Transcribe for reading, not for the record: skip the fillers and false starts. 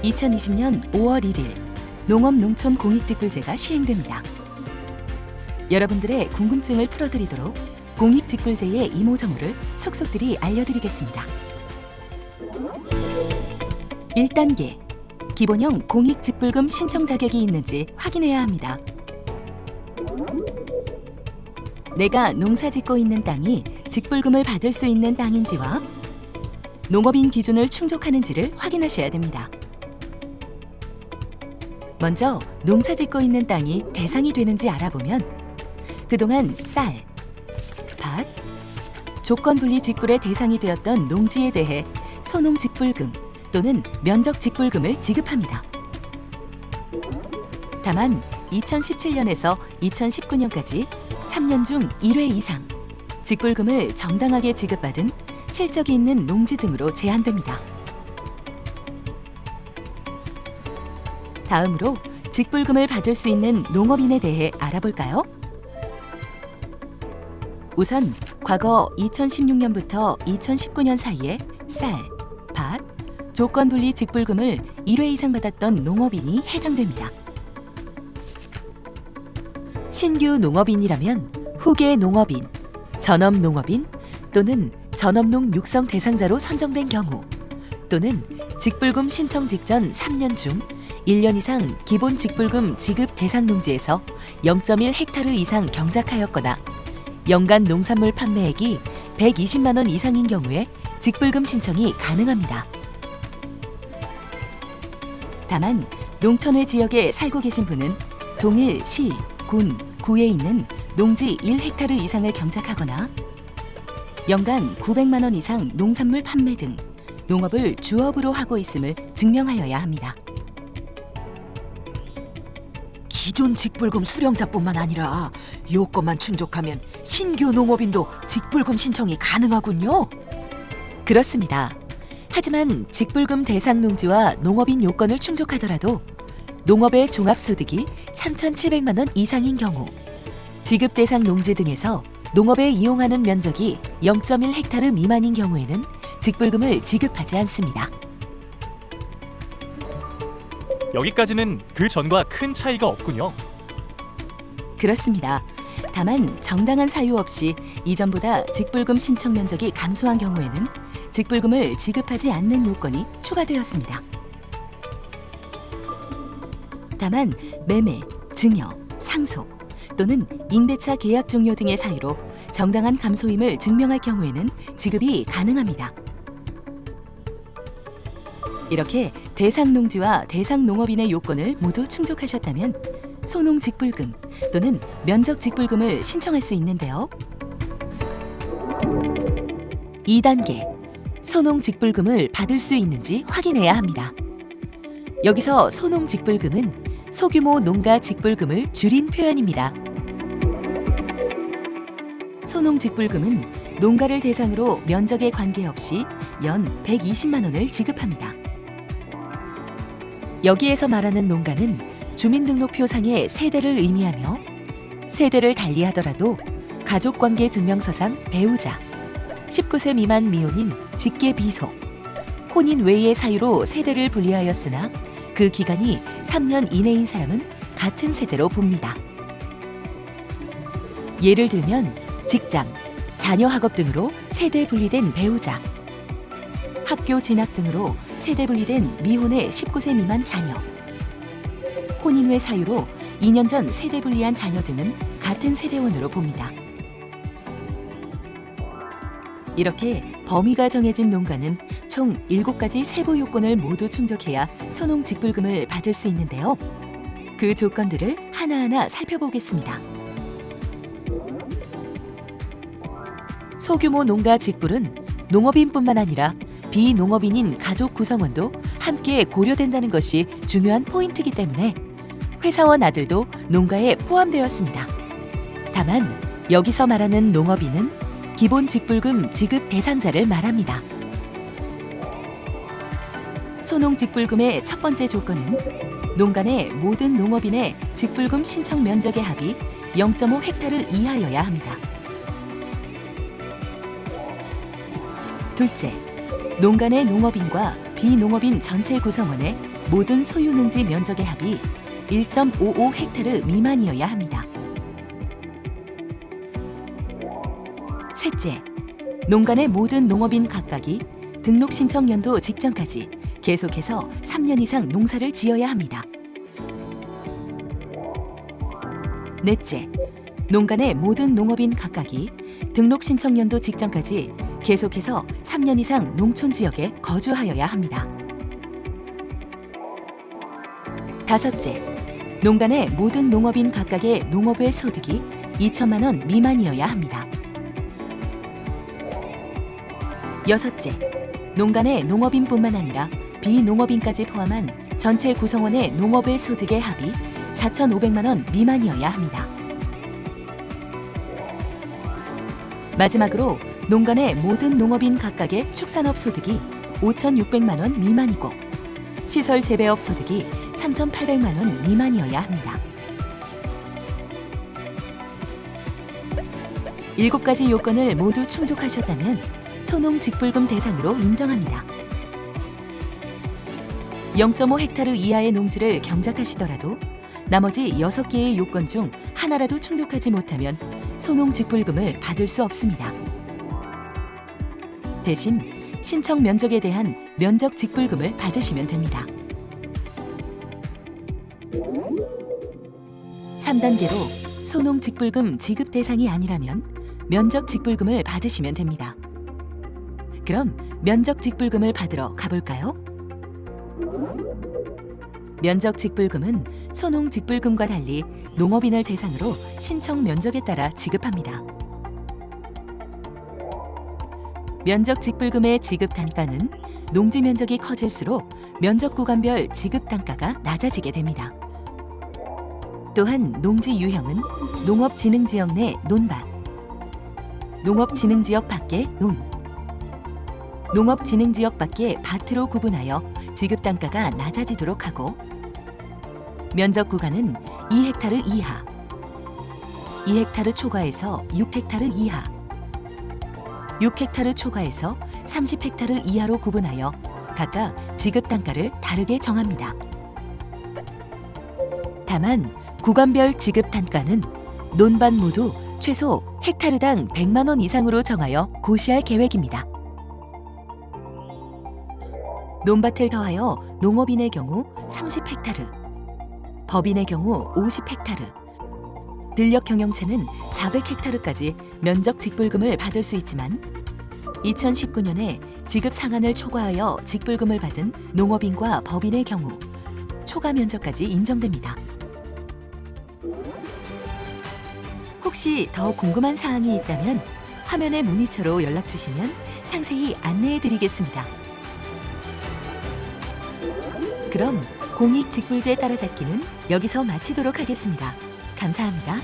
2020년 5월 1일 농업농촌공익직불제가 시행됩니다. 여러분들의 궁금증을 풀어드리도록 공익직불제의 이모저모를 속속들이 알려드리겠습니다. 1단계, 기본형 공익직불금 신청 자격이 있는지 확인해야 합니다. 내가 농사짓고 있는 땅이 직불금을 받을 수 있는 땅인지와 농업인 기준을 충족하는지를 확인하셔야 됩니다. 먼저 농사짓고 있는 땅이 대상이 되는지 알아보면 그동안 쌀, 밭, 조건분리 직불의 대상이 되었던 농지에 대해 소농직불금 또는 면적직불금을 지급합니다. 다만 2017년에서 2019년까지 3년 중 1회 이상 직불금을 정당하게 지급받은 실적이 있는 농지 등으로 제한됩니다. 다음으로 직불금을 받을 수 있는 농업인에 대해 알아볼까요? 우선 과거 2016년부터 2019년 사이에 쌀, 밭, 조건분리 직불금을 1회 이상 받았던 농업인이 해당됩니다. 신규 농업인이라면 후계 농업인, 전업농업인 또는 전업농 육성 대상자로 선정된 경우 또는 직불금 신청 직전 3년 중 1년 이상 기본 직불금 지급 대상 농지에서 0.1헥타르 이상 경작하였거나 연간 농산물 판매액이 120만 원 이상인 경우에 직불금 신청이 가능합니다. 다만 농촌의 지역에 살고 계신 분은 동일 시, 군, 구에 있는 농지 1헥타르 이상을 경작하거나 연간 900만 원 이상 농산물 판매 등 농업을 주업으로 하고 있음을 증명하여야 합니다. 기존 직불금 수령자뿐만 아니라 요건만 충족하면 신규 농업인도 직불금 신청이 가능하군요. 그렇습니다. 하지만 직불금 대상 농지와 농업인 요건을 충족하더라도 농업의 종합소득이 3,700만 원 이상인 경우 지급 대상 농지 등에서 농업에 이용하는 면적이 0.1헥타르 미만인 경우에는 직불금을 지급하지 않습니다. 여기까지는 그 전과 큰 차이가 없군요. 그렇습니다. 다만 정당한 사유 없이 이전보다 직불금 신청 면적이 감소한 경우에는 직불금을 지급하지 않는 요건이 추가되었습니다. 다만 매매, 증여, 상속 또는 임대차 계약 종료 등의 사유로 정당한 감소임을 증명할 경우에는 지급이 가능합니다. 이렇게 대상 농지와 대상 농업인의 요건을 모두 충족하셨다면 소농직불금 또는 면적직불금을 신청할 수 있는데요. 2단계, 소농직불금을 받을 수 있는지 확인해야 합니다. 여기서 소농직불금은 소규모 농가 직불금을 줄인 표현입니다. 소농직불금은 농가를 대상으로 면적에 관계없이 연 120만 원을 지급합니다. 여기에서 말하는 농가는 주민등록표상의 세대를 의미하며 세대를 달리하더라도 가족관계증명서상 배우자, 19세 미만 미혼인 직계 비속, 혼인 외의 사유로 세대를 분리하였으나 그 기간이 3년 이내인 사람은 같은 세대로 봅니다. 예를 들면 직장, 자녀 학업 등으로 세대 분리된 배우자, 학교 진학 등으로 세대 분리된 미혼의 19세 미만 자녀, 혼인 외 사유로 2년 전 세대 분리한 자녀 등은 같은 세대원으로 봅니다. 이렇게 범위가 정해진 농가는 총 7가지 세부 요건을 모두 충족해야 소농직불금을 받을 수 있는데요. 그 조건들을 하나하나 살펴보겠습니다. 소규모 농가 직불은 농업인뿐만 아니라 비농업인인 가족 구성원도 함께 고려된다는 것이 중요한 포인트이기 때문에 회사원 아들도 농가에 포함되었습니다. 다만 여기서 말하는 농업인은 기본 직불금 지급 대상자를 말합니다. 소농직불금의 첫 번째 조건은 농가 내 모든 농업인의 직불금 신청 면적의 합이 0.5헥타르 이하여야 합니다. 둘째, 농가 내 농업인과 비농업인 전체 구성원의 모든 소유 농지 면적의 합이 1.55 헥타르 미만이어야 합니다. 셋째, 농간의 모든 농업인 각각이 등록 신청 연도 직전까지 계속해서 3년 이상 농사를 지어야 합니다. 넷째, 농간의 모든 농업인 각각이 등록 신청 연도 직전까지 계속해서 3년 이상 농촌 지역에 거주하여야 합니다. 다섯째, 농간의 모든 농업인 각각의 농업의 소득이 2천만 원 미만이어야 합니다. 여섯째, 농간의 농업인뿐만 아니라 비농업인까지 포함한 전체 구성원의 농업의 소득의 합이 4,500만 원 미만이어야 합니다. 마지막으로 농간의 모든 농업인 각각의 축산업 소득이 5,600만 원 미만이고 시설 재배업 소득이 3,800만 원 미만이어야 합니다. 7가지 요건을 모두 충족하셨다면 소농직불금 대상으로 인정합니다. 0.5 헥타르 이하의 농지를 경작하시더라도 나머지 6개의 요건 중 하나라도 충족하지 못하면 소농직불금을 받을 수 없습니다. 대신 신청 면적에 대한 면적직불금을 받으시면 됩니다. 3단계로 소농직불금 지급 대상이 아니라면 면적직불금을 받으시면 됩니다. 그럼 면적직불금을 받으러 가볼까요? 면적직불금은 소농직불금과 달리 농업인을 대상으로 신청 면적에 따라 지급합니다. 면적직불금의 지급 단가는 농지 면적이 커질수록 면적 구간별 지급 단가가 낮아지게 됩니다. 또한 농지 유형은 농업진흥지역 내 논밭, 농업진흥지역 밖의 논, 농업진흥지역 밖의 밭으로 구분하여 지급 단가가 낮아지도록 하고 면적 구간은 2헥타르 이하, 2헥타르 초과에서 6헥타르 이하, 6헥타르 초과에서 30헥타르 이하로 구분하여 각각 지급 단가를 다르게 정합니다. 다만 구간별 지급 단가는 논밭 모두 최소 헥타르당 100만 원 이상으로 정하여 고시할 계획입니다. 논밭을 더하여 농업인의 경우 30헥타르, 법인의 경우 50헥타르, 들녘 경영체는 400헥타르까지 면적 직불금을 받을 수 있지만 2019년에 지급 상한을 초과하여 직불금을 받은 농업인과 법인의 경우 초과 면적까지 인정됩니다. 혹시 더 궁금한 사항이 있다면 화면의 문의처로 연락 주시면 상세히 안내해 드리겠습니다. 그럼 공익직불제 따라잡기는 여기서 마치도록 하겠습니다. 감사합니다.